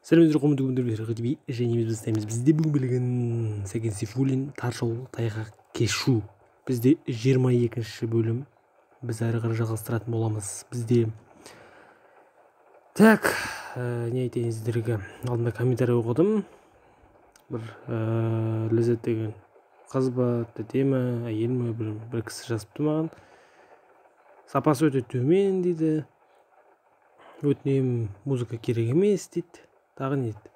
Сәлеметсіздер қомды күндер және біз істейміз. Бізде бүгін білген Сәкен Сейфуллин тар жол тайғақ кешу. Бізде 22-ші бөлім. Біз әрі қарай жалғастыратын боламыз. Бізде так, не айтайын сіздерге. Алдында комментарий оқыдым. Бір Ләззат деген қыз ба, тәте ме, әйел ме, бір кісі жазыпты маған. Сапасы өте төмен дейді. Өтінемін, музыка керек емес дейді. Тағы не дейді?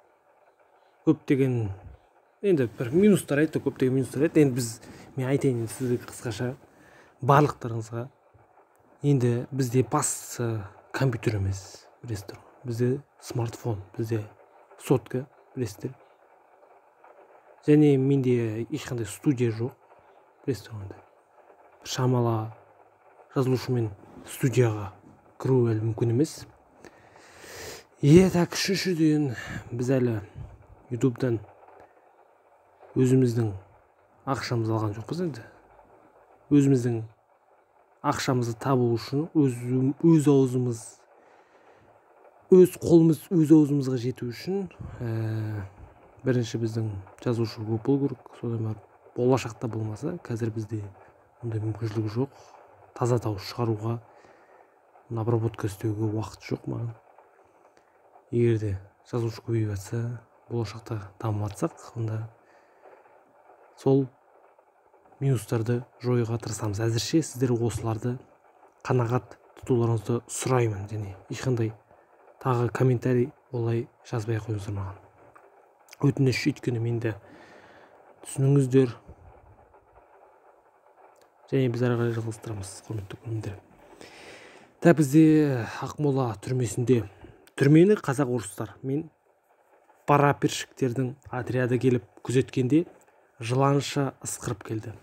Көптеген енді бір минустар айтты, көптеген минустар айтты. Енді мен айтайын сізге қысқаша барлықтарыңызға. Енді бізде бас компьютер емес, білесіздер. Бізде смартфон, бізде сотка, білесіздер. Және менде ешқандай студия жоқ, білесіздер. Шамала жазылушымен студияға кіру әлі мүмкін емес. Так, үшіншіден біз әлі ютубтан өзіміздің ақшамызды алған жоқпыз енді. Өзіміздің ақшамызды табу үшін өз қолымыз өз аузымызға жету үшін бірінші біздің жазушы көп болу керек. Содан барып болашақта болмаса, қазір бізде ондай мүмкіншілік жоқ. Таза дауыс шығаруға, обработка істеуге уақыт жоқ маған. Егерде жазушы көбейіп жатса, болашақта дамып жатсақ, онда сол минустарды жоюға тырысамыз. Әзірше сіздер осыларды қанағат тұтуларыңызды сұраймын, және ешқандай тағы комментарий олай жазбай қойыңыздар маған. Өтініш, өйткені менді түсініңіздер. Және біз әрі қарай жалғастырамыз, құрметті көрермендер. Бізде Ақмола түрмесінде түрмені қазақ орыстар мен парапершіктердің отряды келіп күзеткенде жыланша ысқырып келді.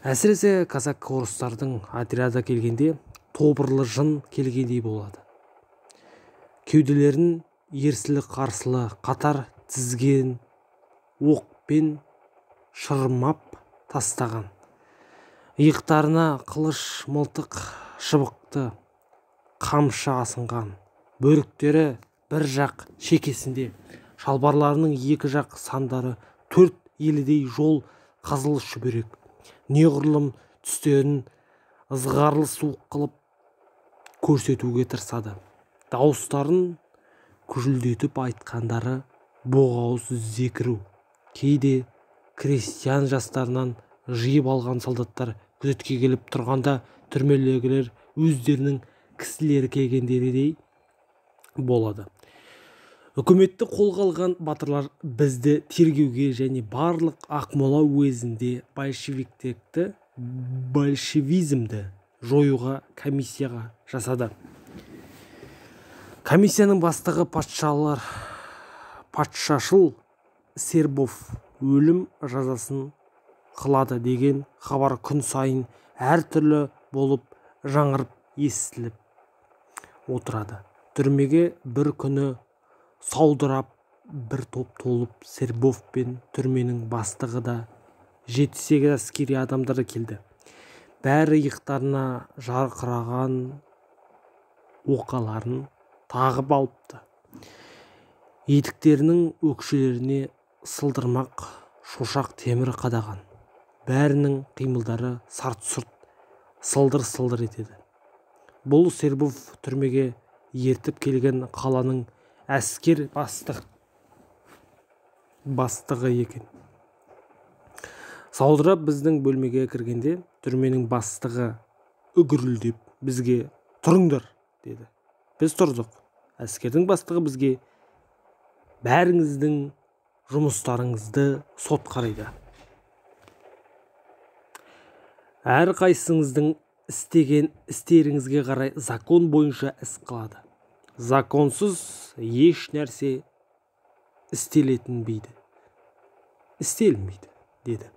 Әсіресе казак орыстардың отряды келгенде тобырлы жын келгендей болады. Кеуделерін ерсілі-қарсылы қатар тізген оқпен шырмап тастаған. Иықтарына қылыш, мылтық, шыбықты, қамшы асынған. Бөріктері бір жақ шекесінде, шалбарларының екі жақ сандары 4 елідей жол қызыл шүберек. Неғұрлым түстерін ызғарлы суық қылып көрсетуге тырысады. Дауыстарын күжілдетіп айтқандары боғауыз зекіру. Кейде крестьян жастарынан жиып алған солдаттар күзетке келіп тұрғанда түрмелегілер өздерінің кісілері келгендердей болады. Үкіметті қолға алған батырлар бізді тергеуге және барлық Ақмола уезінде большевизмді жоюға комиссияға жасады. Комиссияның бастығы патшашыл Сербов өлім жазасын қылады деген хабар күн сайын әртүрлі болып жаңырып естіліп отырады. Түрмеге бір күні саудырап бір топ толып Сербов пен түрменің бастығы да 7-8 әскери адамдары келді. Бәрі иықтарына жарқыраған оқаларын тағып алыпты. Етіктерінің өкшелеріне сылдырмақ шошақ темір қадаған. Бәрінің қимылдары сарт-сұрт, сылдыр-сылдыр етеді. Бұл Сербов түрмеге ертіп келген қаланың әскер бастығы екен. Саудырап біздің бөлмеге кіргенде түрменің бастығы үгірілдеп бізге тұрыңдар деді. Біз тұрдық. Әскердің бастығы бізге бәріңіздің жұмыстарыңызды сот қарайды. Әр қайсыңыздың істеген істеріңізге қарай закон бойынша іс қылады. Законсыз еш нәрсе істелмейді, деді.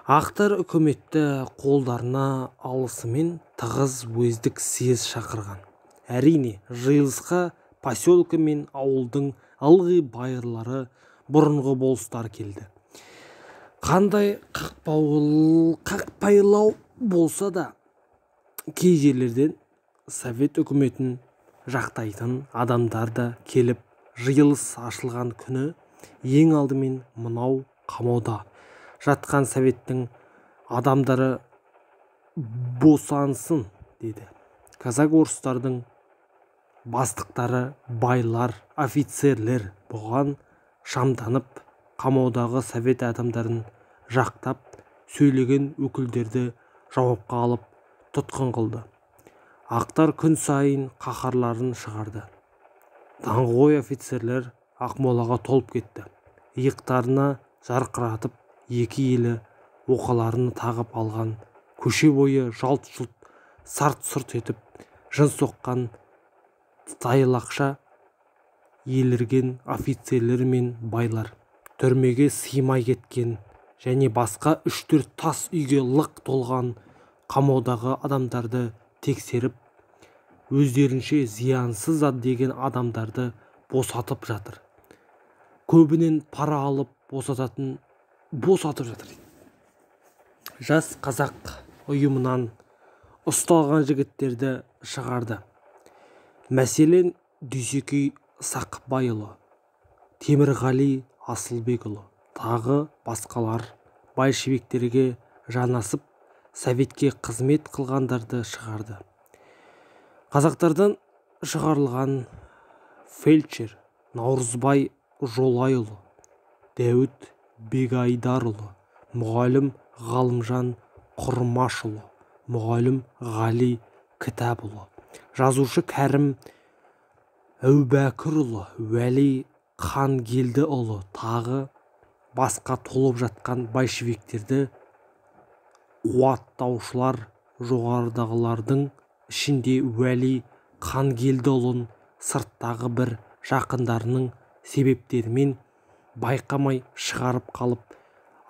Ақтар үкіметті қолдарына алысымен тығыз уездік съезд шақырған. Әрине, жиылысқа поселке мен ауылдың ылғи байырлары, бұрынғы болыстар келді. Қандай қақпайлау болса да, кей жерлерден совет үкіметін жақтайтын адамдар да келіп жиылыс ашылған күні ең алдымен мынау қамауда жатқан советтің адамдары босансын деді. Казак-орыстардың бастықтары, байлар, офицерлер бұған шамданып, қамаудағы совет адамдарын жақтап сөйлеген өкілдерді жауапқа алып тұтқын қылды. Ақтар күн сайын қаһарларын шығарды. Даңғой офицерлер Ақмолаға толып кетті. Иықтарына жарқыратып екі елі оқаларын тағып алған, көше бойы жалт-жұлт сарт-сұрт етіп жын соққан тайлақша елірген офицерлер мен байлар, түрмеге сыймай кеткен және басқа 3-4 тас үйге лық толған қамаудағы адамдарды тексеріп, өздерінше зиянсыз деген адамдарды босатып жатыр. Көбінен пара алып босатып жатыр. Жас қазақ ұйымынан ұсталған жігіттерді шығарды. Мәселен, Дүйсекей Сақбайұлы, Темірғали Асылбекұлы, тағы басқалар большевиктерге жанасып, советке қызмет қылғандарды шығарды. Қазақтардан шығарылған фельдшер Наурызбай Жолайұлы, Дәуіт Бегайдарұлы, мұғалім Ғалымжан Құрмашұлы, мұғалім Ғали Кітапұлы, жазушы Кәрім Әубәкірұлы, Уәли Қангелдіұлы, тағы басқа толып жатқан большевиктерді қуаттаушылар жоғарыдағылардың ішінде Уәли Қангелдіұлын сырттағы бір жақындарының себептерімен байқамай шығарып қалып,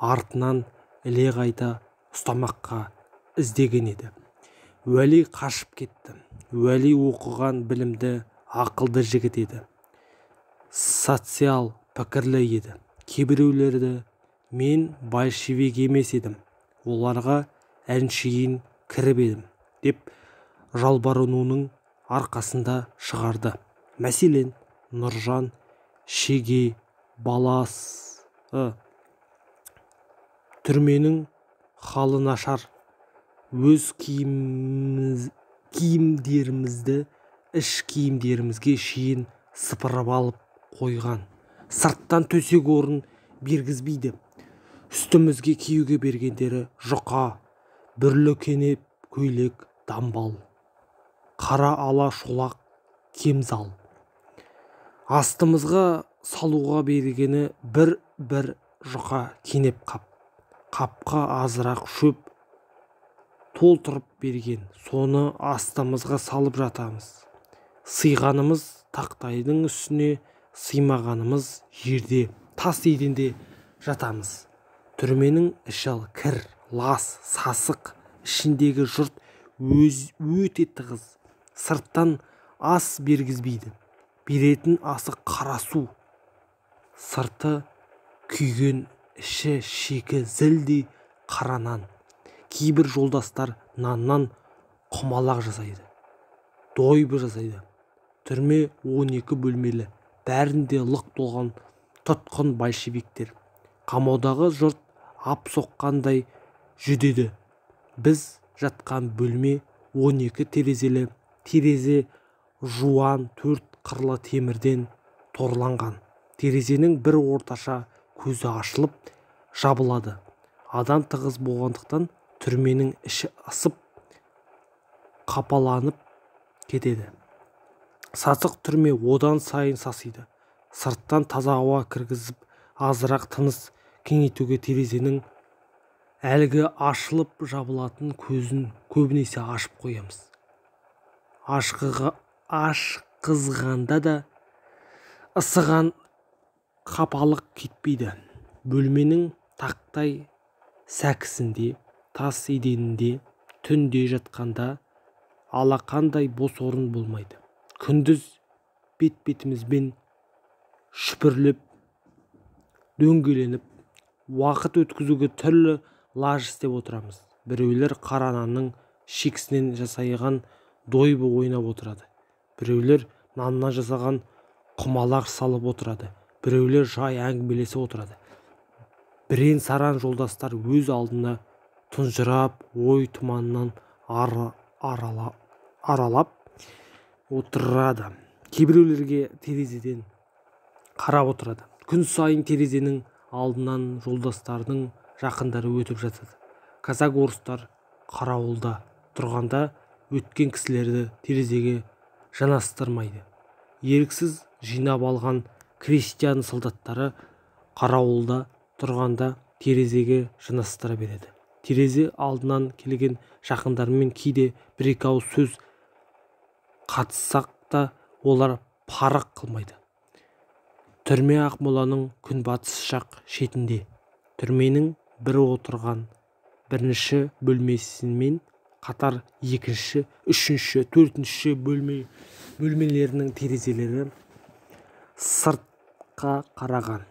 артынан іле қайта ұстамаққа іздеген еді. Уәли қашып кетті. Уәли оқыған білімді, ақылды жігіт еді. Социал пікірлі еді. Кейбіреулерді мен большевик емес едім, оларға әншейін кіріп едім деп жалбарынуының арқасында шығарды. Мәселен, Нұржан Шеге баласы түрменің халы нашар, өз киімдерімізді іш киімдерімізге шейін сыпырып алып қойған. Сырттан төсек орын бергізбейді. Үстімізге киюге бергендері жұқа, бүрлі кенеп көйлек, дамбал, қара ала шолақ кемзал. Астымызға салуға бергені бір жұқа кенеп қапқа азырақ шөп толтырып берген. Соны астымызға салып жатамыз. Сыйғанымыз тақтайдың үстіне, сыймағанымыз жерде, тас еденде жатамыз. Түрменің іші кір, лас, сасық, ішіндегі жұрт өте тығыз. Сырттан ас бергізбейді. Беретін асы қара су. Сырты күйген, іші шикі зілдей қара нан. Кейбір жолдастар наннан құмалақ жасайды, дойбы жасайды. Түрме 12 бөлмелі, бәрінде лық толған тұтқын большевиктер. Қамаудағы жұрт ап соққандай жүдеді. Біз жатқан бөлме 12 терезелі, терезе жуан 4 қырлы темірден торланған. Терезенің бір орташа көзі ашылып жабылады. Адам тығыз болғандықтан түрменің іші ысып қапаланып кетеді. Сасық түрме одан сайын сасиды. Сырттан таза ауа кіргізіп, азырақ тыныс кеңейтуге терезенің әлгі ашылып жабылатын көзін көбінесе ашып қоямыз. Ашқызғанда да ысыған қапалық кетпейді. Бөлменің тақтай сәкісінде, тас еденінде түнде жатқанда алақандай бос орын болмайды. Күндіз бет-бетімізбен шүпірлеп, дөңгеленіп, уақыт өткізуге түрлі лаж істеп отырамыз. Біреулер қара нанның шикісінен жасайған дойбы ойнап отырады. Біреулер наннан жасаған құмалақ салып отырады, біреулер жай әңгімелесіп отырады. Бірен-саран жолдастар өз алдына тұнжырап ой тұманынан аралап отырады. Кейбіреулерге терезеден қарап отырады. Күн сайын терезенің алдынан жолдастардың жақындары өтіп жатады. Казак-орыстар қарауылда тұрғанда өткен кісілерді терезеге жанастырмайды. Еріксіз жинап алған крестьян солдаттары қарауылда тұрғанда терезеге жанастыра береді. Терезе алдынан келген жақындармен кейде бір-екі ауыз сөз қатыссақ та олар парық қылмайды. Түрме Ақмоланың күнбатыс жақ шетінде. Түрменің бір отырған бірінші бөлмесімен қатар екінші, үшінші, төртінші бөлмелерінің терезелері сыртқа қараған.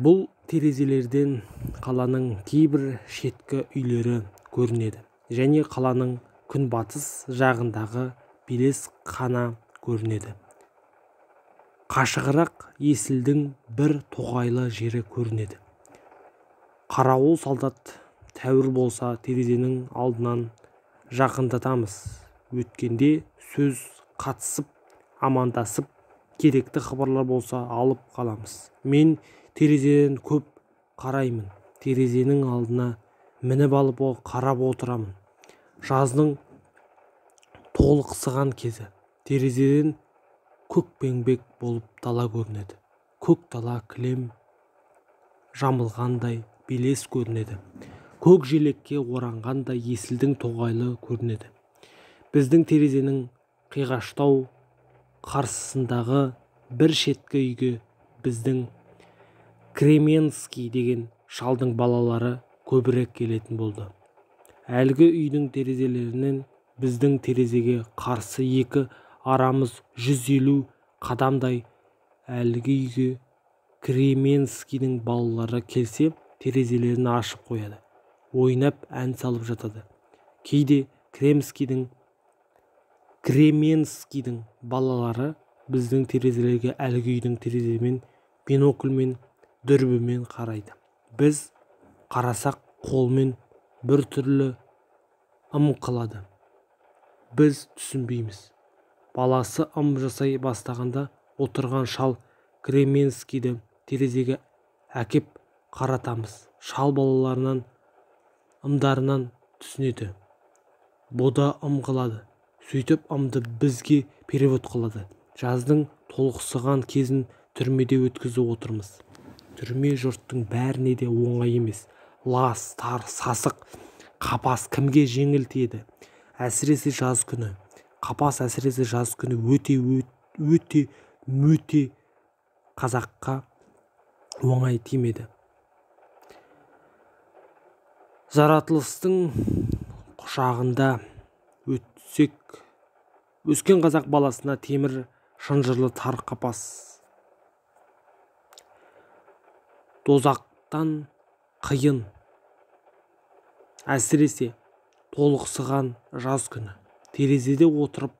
Бұл терезелерден қаланың кейбір шеткі үйлері көрінеді және қаланың күнбатыс жағындағы белес қана көрінеді. Қашығырақ есілдің бір тоғайлы жері көрінеді. Қарауыл солдат тәуір болса терезенің алдынан жақындатамыз. Өткенде сөз қатысып, амандасып, керекті хабарлар болса алып қаламыз. Мен терезеден көп қараймын. Терезенің алдына мініп алып қарап отырамын. Жаздың толықсыған кезі. Терезеден көкпеңбек болып дала көрінеді. Көк дала кілем жамылғандай белес көрінеді. Көк желекке оранғандай есілдің тоғайлы көрінеді. Біздің терезенің қиғаштау қарсысындағы бір шеткі үйге біздің Кременский деген шалдың балалары көбірек келетін болды. Әлгі үйдің терезелерінен біздің терезеге қарсы екі арамыз 150 қадамдай. Әлгі үйге Кременскийдің балалары келсе, терезелерін ашып қояды. Ойнап ән салып жатады. Кейде Кременскийдің балалары біздің терезелерге әлгі үйдің тереземен, бинокльмен, дүрбімен қарайды. Біз қарасақ қолмен бір түрлі қылады. Біз түсінбейміз. Баласы жасай бастағанда отырған шал Кременскийді терезеге әкеп қаратамыз. Шал балаларынан ымдарынан түсінеді. Бода қылады. Сөйтіп бізге перевод қылады. Жаздың толықсыған кезін түрмеде өткізіп отырмыз. Түрме жұрттың бәріне де оңай емес. Лас, тар, сасық, қапас кімге жеңіл тиеді? Әсіресе жаз күні. Қапас әсіресе жаз күні өте қазаққа оңай тимеді. Жаратылыстың құшағында өскен қазақ баласына темір шынжырлы тар қапас. Дозақтан қиын, әсіресе толықсыған жаз күні. Терезеде отырып,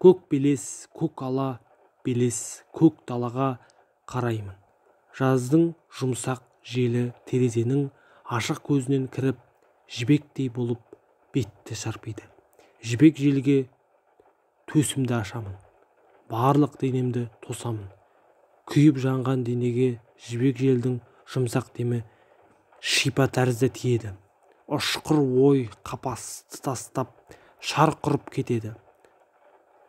көк белес, көк ала белес, көк далаға қараймын. Жаздың жұмсақ желі терезенің ашық көзінен кіріп, жібектей болып бетті шарпиды. Жібек желге төсімді ашамын. Барлық денемді тосамын. Күйіп жанған денеге жібек желдің жұмсақ демі шипа тәрізді тиеді. Ұшқыр ой қапасты тастап шарқ ұрып кетеді.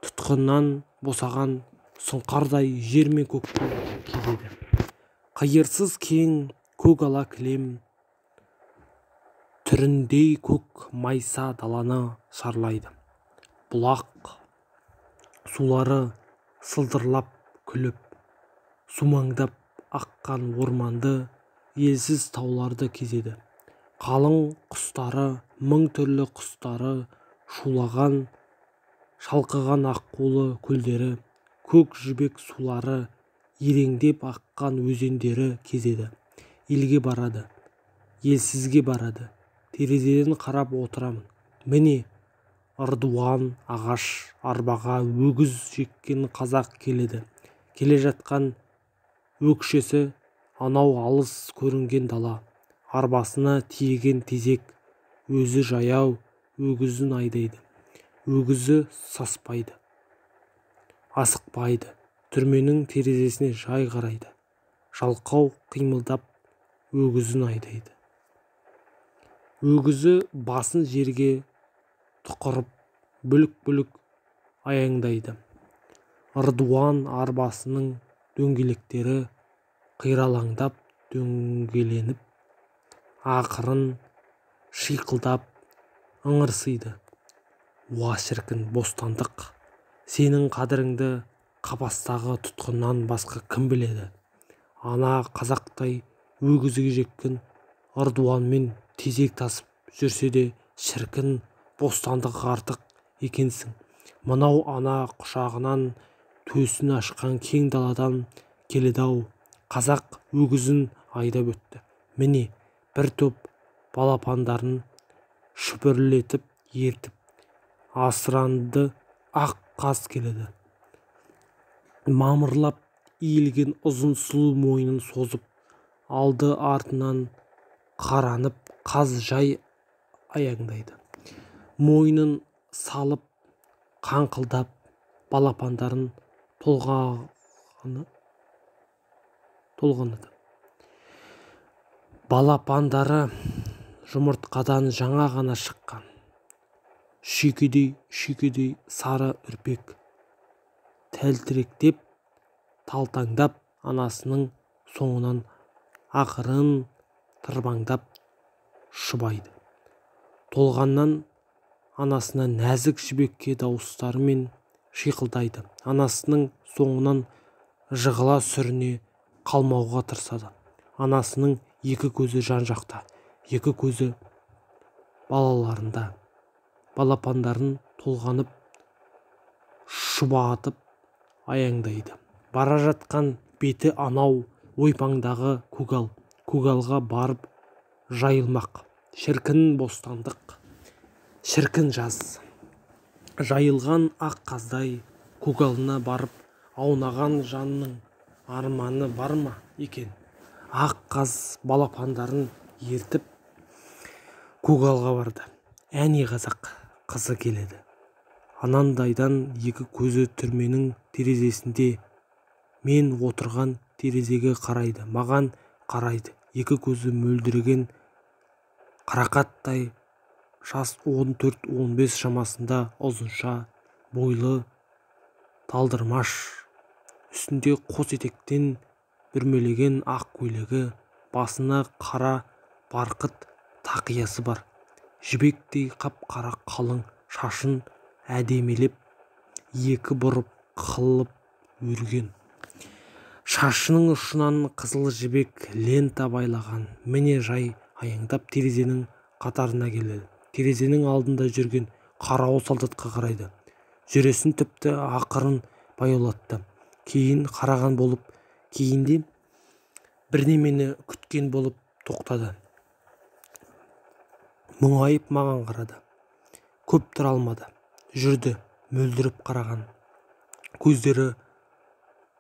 Тұтқыннан босаған сұңқардай жер мен көкті кезеді. Қиырсыз кең көк ала кілем түріндей көк майса даланы шарлайды. Бұлақ сулары сылдырлап күліп, сумаңдап аққан орманды, елсіз тауларды кезеді. Қалың құстары, мың түрлі құстары шулаған, шалқыған аққулы көлдері, көк жібек сулары ереңдеп аққан өзендері кезеді. Елге барады, елсізге барады. Терезеден қарап отырамын. Міне, ырдуан ағаш арбаға өгіз жеккен қазақ келеді. Келе жатқан өкшесі анау алыс көрінген дала. Арбасына тиеген тезек, өзі жаяу өгізін айдайды. Өгізі саспайды, асықпайды, түрменің терезесіне жай қарайды. Жалқау қимылдап өгізін айдайды. Өгізі басын жерге тұқырып бүлік-бүлік аяңдайды. Ырдуан арбасының дөңгелектері қиралаңдап дөңгеленіп, ақырын шиқылдап ыңырсиды. Уа шіркін бостандық, сенің қадіріңді қапастағы тұтқыннан басқа кім біледі? Ана қазақтай өгізге жеккен ырдуанмен тезек тасып жүрсе де шіркін бостандық артық екенсің. Мынау ана құшағынан төсін ашқан кең даладан келеді-ау. Қазақ өгізін айдап өтті. Міне бір топ балапандарын шүпірлетіп ертіп асыранды ақ қаз келеді. Мамырлап иілген ұзын сұлу мойнын созып алды артынан қаранып қаз жай аяңдайды. Мойнын салып қаңқылдап балапандарын толғанады. Балапандары жұмыртқадан жаңа ғана шыққан. Шүйкедей сары үрпек. Тәлтіректеп, талтаңдап анасының соңынан ақырын тырбаңдап шұбайды. Толғаннан анасына нәзік жібекке дауыстарымен шиқылдайды. Анасының соңынан жығыла сүріне қалмауға тырысады. Анасының екі көзі жан-жақта, екі көзі балаларында. Балапандарын толғанып, шұбатып аяңдайды. Бара жатқан беті анау ойпаңдағы көгал. Көгалға барып жайылмақ. Шіркін бостандық, шіркін жаз. Жайылған ақ қаздай көгалына барып аунаған жанның арманы бар ма екен? Ақ қаз балапандарын ертіп көгалға барды. Әне қазақ қызы келеді. Анандайдан екі көзі түрменің терезесінде. Мен отырған терезеге қарайды, маған қарайды. Екі көзі мөлдіреген қарақаттай, жас 14-15 шамасында, ұзынша бойлы, талдырмаш, үстінде қос етектен бүрмелеген ақ көйлегі, басына қара барқыт тақиясы бар. Жібектей қап-қара қалың шашын әдемелеп екі бұрып қылып өрген. Шашының ұшынан қызыл жібек лента байлаған. Міне жай аяңдап терезенің қатарына келеді. Терезенің алдында жүрген қарауыл солдатқа қарайды. Жүресін тіпті ақырын баяулатты. Кейін қараған болып, кейінде бірдемені күткен болып тоқтады. Мұңайып маған қарады. Көп тұра алмады. Жүрді, мөлдіріп қараған. Көздері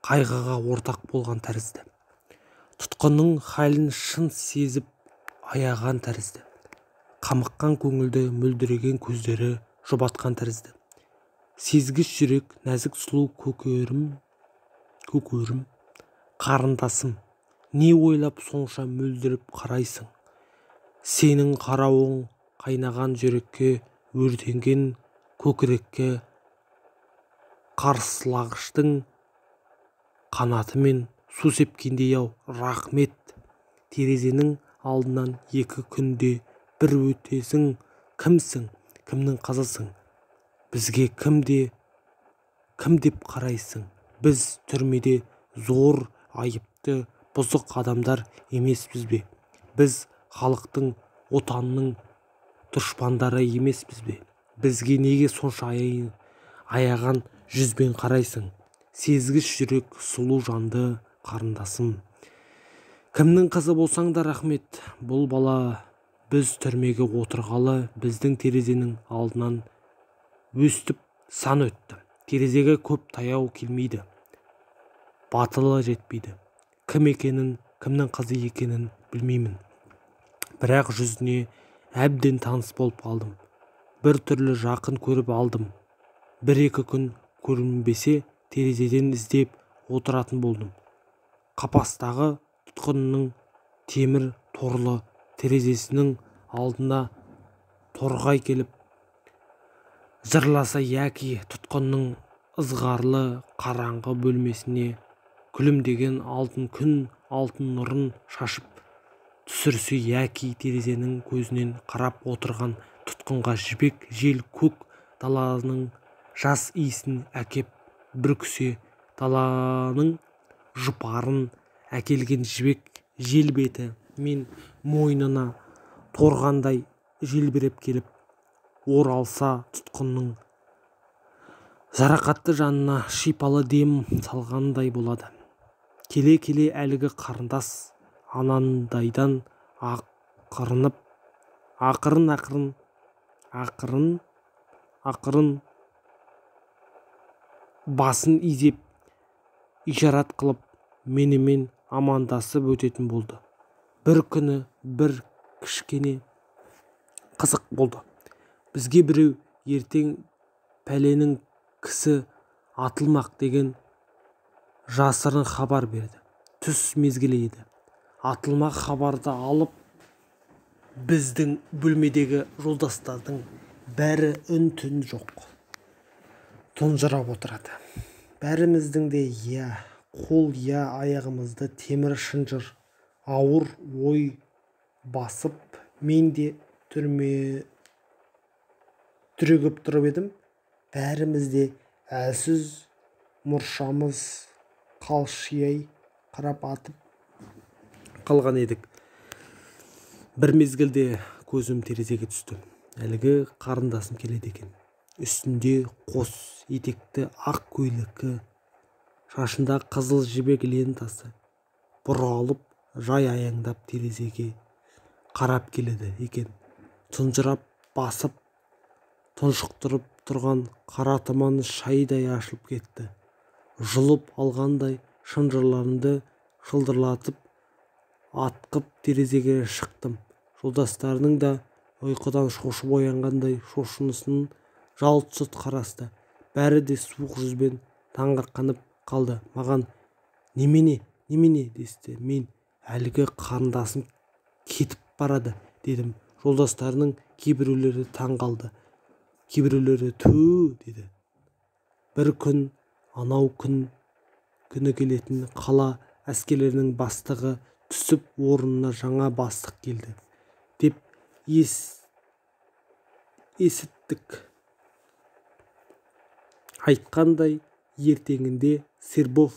қайғыға ортақ болған тәрізді. Тұтқынның халін шын сезіп аяған тәрізді. Қамыққан көңілді мөлдіреген көздері жұбатқан тәрізді. Сезгіш жүрек, нәзік сұлу көкөрім, қарындасым, не ойлап сонша мөлдіріп қарайсың? Сенің қарауың қайнаған жүрекке, өртенген көкірекке, қарсылағыштың қанатымен су сепкендей-ау. Рахмет. Терезенің алдынан екі күнде бір өтесің. Кімсің? Кімнің қызысың? Бізге кім деп қарайсың? Біз түрмеде зор айыпты бұзық адамдар емеспіз бе? Біз халықтың, отанның дұшпандары емеспіз бе? Бізге неге сонша аяған жүзбен қарайсың? Сезгіш жүрек, сұлу жанды қарындасым. Кімнің қызы болсаң да рахмет. Бұл бала біз түрмеге отырғалы біздің терезенің алдынан өстіп сан өтті. Терезеге көп таяу келмейді. Батылы жетпейді. Кім екенін, кімнің қызы екенін білмеймін. Бірақ жүзіне әбден таныс болып алдым. Bir түрлі жақын көріп алдым. 1-2 күн көрінбесе терезеден іздеп отыратын болдым. Қапастағы тұтқынның темір торлы терезесінің алдына торғай келіп жырласа яки тұтқынның ызғарлы қараңғы бөлмесіне күлімдеген алтын күн алтын нұрын шашып түсірсе яки терезенің көзінен қарап отырған тұтқынға жібек жел көк даланың жас иісін әкеп бүркісе даланың жұпарын әкелген жібек жел беті мен мойнына торғандай желбіреп келіп оралса тұтқынның жарақатты жанына шипалы дем салғандай болады. Келе-келе әлгі қарындас анандайдан ақырын басын изеп ишарат қылып менімен амандасып өтетін болды. Bir күні бір кішкене қызық болды. Бізге біреу ертең пәленің кісі атылмақ деген жасырын хабар берді. Түс мезгілі еді. Атылмақ хабарды алып біздің бөлмедегі жолдастардың бәрі үн-түн жоқ. Тұнжырап отырады. Бәріміздің де қол аяғымызды темір шынжыр ауыр ой басып, мен де түрегеп тұрып едім. Бәріміз де әлсіз мұршамыз қалшияй қарап атып қалған едік. Bir мезгілде көзім терезеге түсті. Әлгі қарындасым келеді екен. Үстінде қос етекті ақ көйлегі, шашында қызыл жібек лентасы, бұралып жай аяңдап терезеге қарап келеді екен. Тұнжырап басып, тұншықтырып тұрған қара тұман шайдай ашылып кетті. Жұлып алғандай шынжырларымды шылдырлатып атқып терезеге шықтым. Жолдастардың да ұйқыдан шошып оянғандай шошынысын жалт-жұлт қарасты. Бәрі де суық жүзбен таңырқанып қалды. Маған немене десті. Мен әлгі қарындасым кетіп барады дедім. Жолдастарының кейбіреулері таң қалды. Кейбіреулері түү деді. Bir күн анау күні келетін қала әскерлерінің бастығы түсіп орнына жаңа бастық келді деп есіттік. Айтқандай ертеңінде Сербов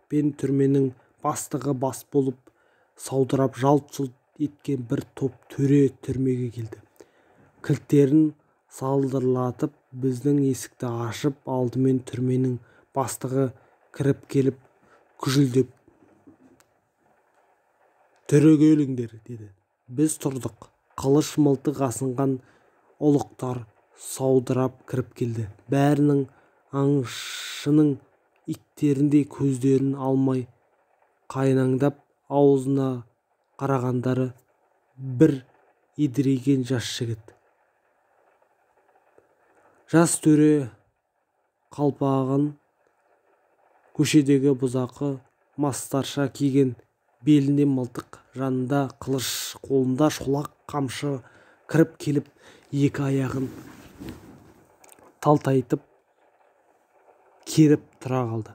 пен түрменің бастығы бас болып саудырап жалт-жұлт еткен бір топ төре түрмеге келді. Кілттерін салдырлатып біздің есікті ашып алдымен түрменің бастығы кіріп келіп күжілдеп түрегеліңдер деді. Біз тұрдық. Қылыш мылтық асынған ұлықтар саудырап кіріп келді. Бәрінің аңшының иттеріндей көздерін алмай қайнаңдап аузына қарағандары бір едірейген жас жігіт. Жас төре қалпағын көшедегі бұзақы мастарша киген, белінде мылтық, жанында қылыш, қолында шолақ қамшы кіріп келіп, екі аяғын талтайтып керіп тұра қалды.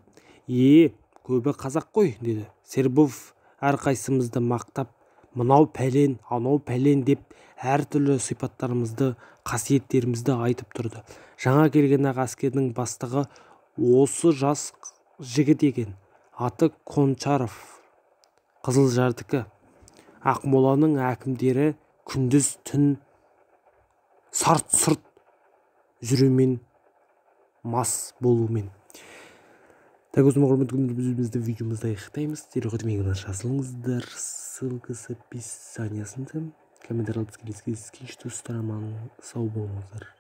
Көбі қазақ қой, деді. Сербов әрқайсымызды мақтап, мынау пәлен, анау пәлен деп әртүрлі сипаттарымызды, қасиеттерімізді айтып тұрды. Жаңа келген ақ әскердің бастығы осы жас жігіт екен. Аты Кончаров, Қызылжардікі. Ақмоланың әкімдері күндіз түн сарт-сұрт жүрумен, мас болумен. Так, осымен құрметті бізді видеомызды аяқтаймыз. Телеқұдымегін жазылыңыздар, ссылкасы описаниясында. Комментарияларыңызға келесі кездескенше достар, аман сау болыңыздар.